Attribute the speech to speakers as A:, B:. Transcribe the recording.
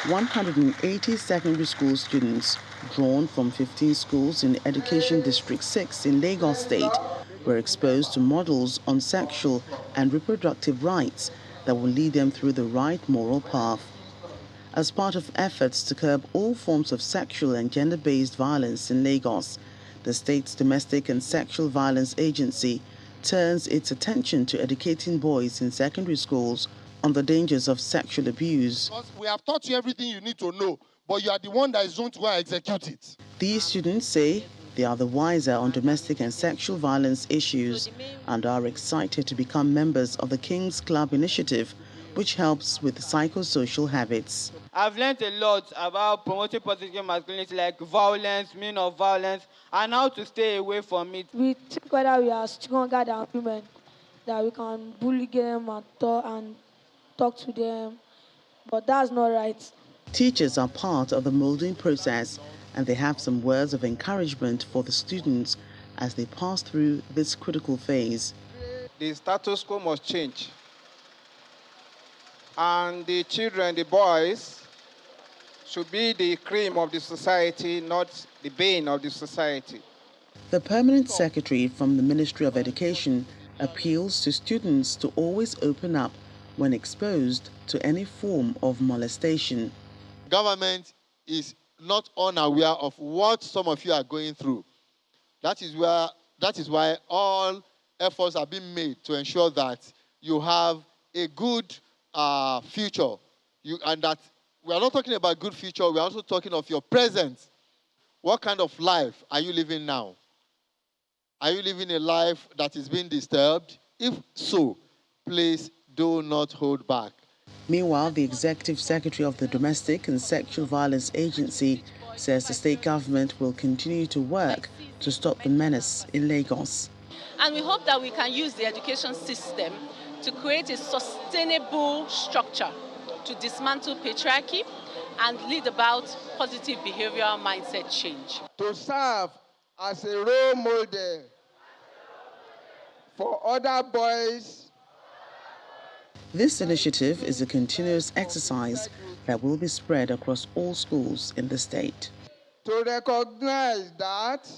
A: 180 secondary school students drawn from 15 schools in Education District 6 in Lagos State were exposed to models on sexual and reproductive rights that will lead them through the right moral path. As part of efforts to curb all forms of sexual and gender-based violence in Lagos, the state's Domestic and Sexual Violence Agency turns its attention to educating boys in secondary schools on the dangers of sexual abuse.
B: We have taught you everything you need to know, but you are the one that is going to go and execute it.
A: These students say they are the wiser on domestic and sexual violence issues and are excited to become members of the King's Club initiative, which helps with psychosocial habits.
C: I've learned a lot about promoting positive masculinity, like violence, meaning of violence, and how to stay away from it.
D: We think whether we are stronger than women, that we can bully them and talk to them, but that's not right.
A: Teachers are part of the molding process, and they have some words of encouragement for the students as they pass through this critical phase.
E: The status quo must change, and the children, the boys, should be the cream of the society, not the bane of the society.
A: The permanent secretary from the Ministry of Education appeals to students to always open up when exposed to any form of molestation.
B: Government is not unaware of what some of you are going through. That is why all efforts are being made to ensure that you have a good future. And that we are not talking about good future, we are also talking of your present. What kind of life are you living now? Are you living a life that is being disturbed? If so, please do not hold back.
A: Meanwhile, the Executive Secretary of the Domestic and Sexual Violence Agency says the state government will continue to work to stop the menace in Lagos.
F: And we hope that we can use the education system to create a sustainable structure to dismantle patriarchy and lead about positive behavioral mindset change.
E: To serve as a role model for other boys.
A: This initiative is a continuous exercise that will be spread across all schools in the state.
E: To recognize that